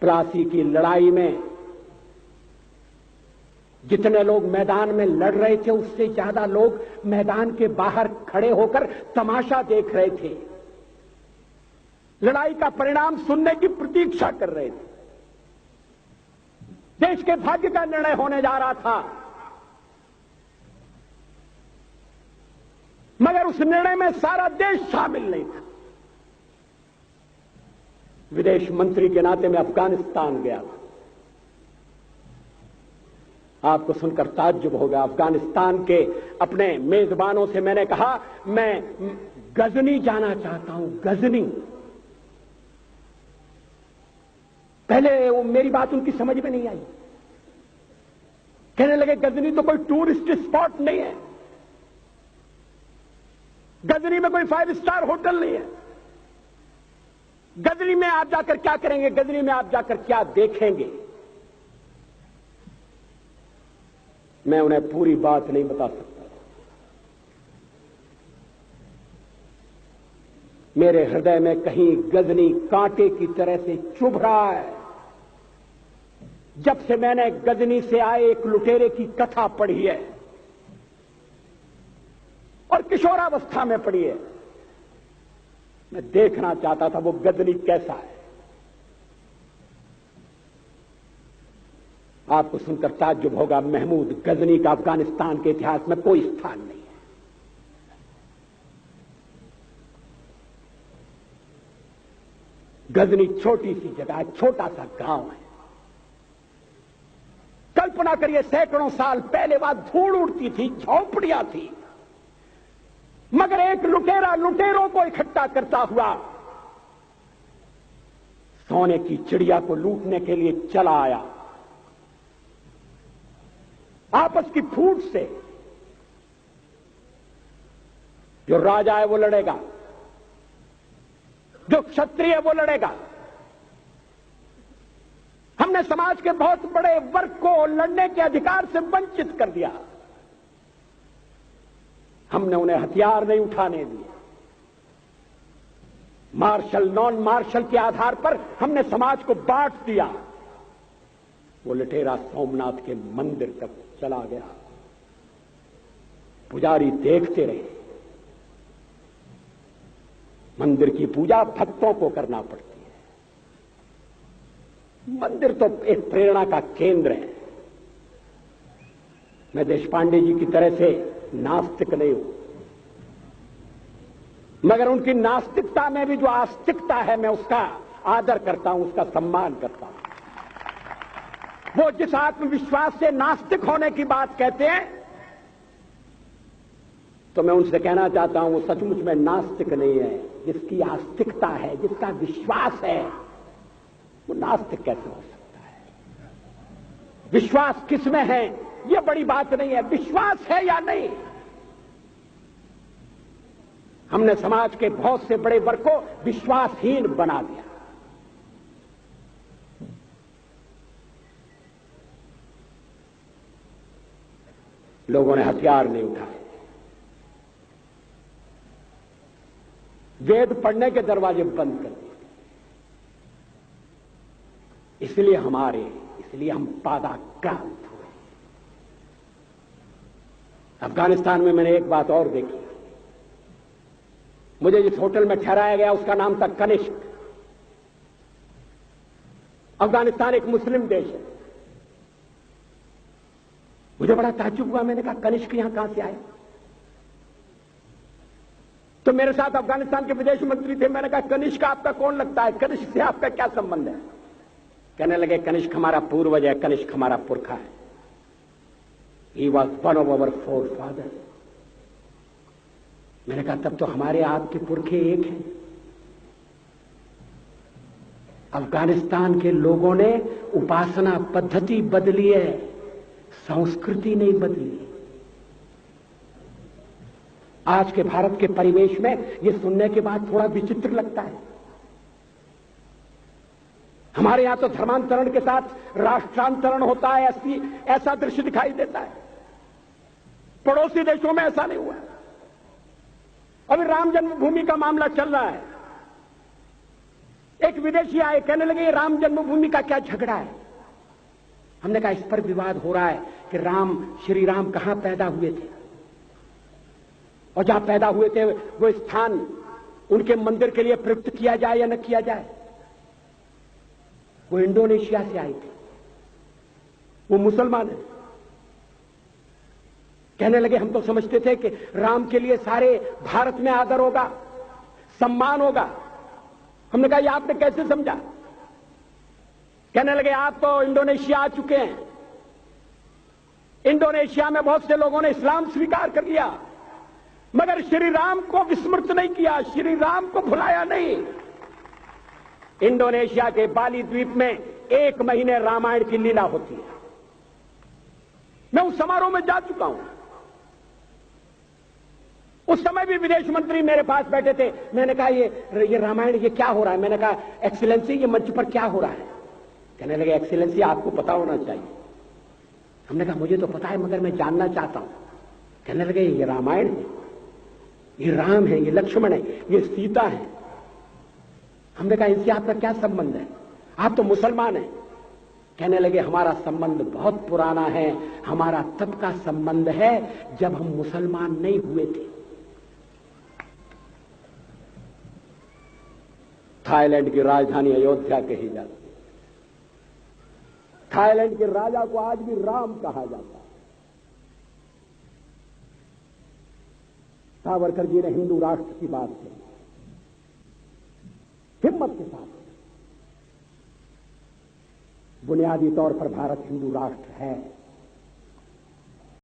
प्लासी की लड़ाई में जितने लोग मैदान में लड़ रहे थे उससे ज्यादा लोग मैदान के बाहर खड़े होकर तमाशा देख रहे थे, लड़ाई का परिणाम सुनने की प्रतीक्षा कर रहे थे। देश के भाग्य का निर्णय होने जा रहा था, मगर उस निर्णय में सारा देश शामिल नहीं था। विदेश मंत्री के नाते मैं अफगानिस्तान गया था। आपको सुनकर ताज्जुब होगा, अफगानिस्तान के अपने मेजबानों से मैंने कहा मैं गजनी जाना चाहता हूं, गजनी। पहले वो मेरी बात उनकी समझ में नहीं आई, कहने लगे गजनी तो कोई टूरिस्ट स्पॉट नहीं है, गजनी में कोई 5 स्टार होटल नहीं है, गजनी में आप जाकर क्या करेंगे, गजनी में आप जाकर क्या देखेंगे। मैं उन्हें पूरी बात नहीं बता सकता। मेरे हृदय में कहीं गजनी कांटे की तरह से चुभ रहा है। जब से मैंने गजनी से आए एक लुटेरे की कथा पढ़ी है और किशोरावस्था में पढ़ी है, मैं देखना चाहता था वो गजनी कैसा है। आपको सुनकर ताज्जुब होगा, महमूद गजनी का अफगानिस्तान के इतिहास में कोई स्थान नहीं है। गजनी छोटी सी जगह है, छोटा सा गांव है। कल्पना करिए सैकड़ों साल पहले वहां धूल उड़ती थी, झोंपड़ियां थी, मगर एक लुटेरा लुटेरों को इकट्ठा करता हुआ सोने की चिड़िया को लूटने के लिए चला आया। आपस की फूट से जो राजा है वो लड़ेगा, जो क्षत्रिय है वो लड़ेगा। हमने समाज के बहुत बड़े वर्ग को लड़ने के अधिकार से वंचित कर दिया। हमने उन्हें हथियार नहीं उठाने दिए। मार्शल नॉन मार्शल के आधार पर हमने समाज को बांट दिया। वो लुटेरा सोमनाथ के मंदिर तक चला गया। पुजारी देखते रहे। मंदिर की पूजा भक्तों को करना पड़ती है। मंदिर तो एक प्रेरणा का केंद्र है। मैं देशपांडे जी की तरह से नास्तिक नहीं हूं, मगर उनकी नास्तिकता में भी जो आस्तिकता है मैं उसका आदर करता हूं, उसका सम्मान करता हूं। वो जिस आत्मविश्वास से नास्तिक होने की बात कहते हैं, तो मैं उनसे कहना चाहता हूं वो सचमुच में नास्तिक नहीं है। जिसकी आस्तिकता है, जिसका विश्वास है, वो नास्तिक कैसे हो सकता है? विश्वास किसमें है ये बड़ी बात नहीं है, विश्वास है या नहीं। हमने समाज के बहुत से बड़े वर्ग को विश्वासहीन बना दिया। लोगों ने हथियार नहीं उठाए, वेद पढ़ने के दरवाजे बंद कर दिए। इसलिए हम पादाक्रांत हुए। अफगानिस्तान में मैंने एक बात और देखी। मुझे जिस होटल में ठहराया गया उसका नाम था कनिष्क। अफगानिस्तान एक मुस्लिम देश है। मुझे बड़ा ताज्जुब हुआ। मैंने कहा कनिष्क यहां कहां से आए? तो मेरे साथ अफगानिस्तान के विदेश मंत्री थे। मैंने कहा कनिष्क आपका कौन लगता है? कनिष्क से आपका क्या संबंध है? कहने लगे कनिष्क हमारा पूर्वज है, कनिष्क हमारा पुरखा है। He was one of our four father. मैंने कहा तब तो हमारे आपके पुरखे एक हैं। अफगानिस्तान के लोगों ने उपासना पद्धति बदली है, संस्कृति नहीं बदली। आज के भारत के परिवेश में यह सुनने के बाद थोड़ा विचित्र लगता है। हमारे यहां तो धर्मांतरण के साथ राष्ट्रांतरण होता है, ऐसा दृश्य दिखाई देता है। पड़ोसी देशों में ऐसा नहीं हुआ। अभी राम जन्मभूमि का मामला चल रहा है। एक विदेशी आए, कहने लगे ये राम जन्मभूमि का क्या झगड़ा है। हमने कहा इस पर विवाद हो रहा है कि श्री राम कहां पैदा हुए थे, और जहां पैदा हुए थे वो स्थान उनके मंदिर के लिए प्रयुक्त किया जाए या न किया जाए। वो इंडोनेशिया से आए थे, वो मुसलमान है। कहने लगे हम तो समझते थे कि राम के लिए सारे भारत में आदर होगा, सम्मान होगा। हमने कहा ये आपने कैसे समझा। कहने लगे आप तो इंडोनेशिया आ चुके हैं, इंडोनेशिया में बहुत से लोगों ने इस्लाम स्वीकार कर लिया, मगर श्री राम को विस्मृत नहीं किया, श्री राम को भुलाया नहीं। इंडोनेशिया के बाली द्वीप में 1 महीने रामायण की लीला होती है। मैं उस समारोह में जा चुका हूं। उस समय भी विदेश मंत्री मेरे पास बैठे थे। मैंने कहा ये रामायण ये क्या हो रहा है। मैंने कहा एक्सीलेंसी ये मंच पर क्या हो रहा है। कहने लगे एक्सीलेंसी आपको पता होना चाहिए। हमने कहा मुझे तो पता है मगर मैं जानना चाहता हूं। कहने लगे ये रामायण है, ये राम है, ये लक्ष्मण है, ये सीता है। हमने कहा इनसे आपका क्या संबंध है, आप तो मुसलमान हैं। कहने लगे हमारा संबंध बहुत पुराना है, हमारा तब का संबंध है जब हम मुसलमान नहीं हुए थे। थाईलैंड की राजधानी अयोध्या कही जाती है। थाईलैंड के राजा को आज भी राम कहा जाता है। सावरकर जी ने हिंदू राष्ट्र की बात की, हिम्मत के साथ। बुनियादी तौर पर भारत हिंदू राष्ट्र है।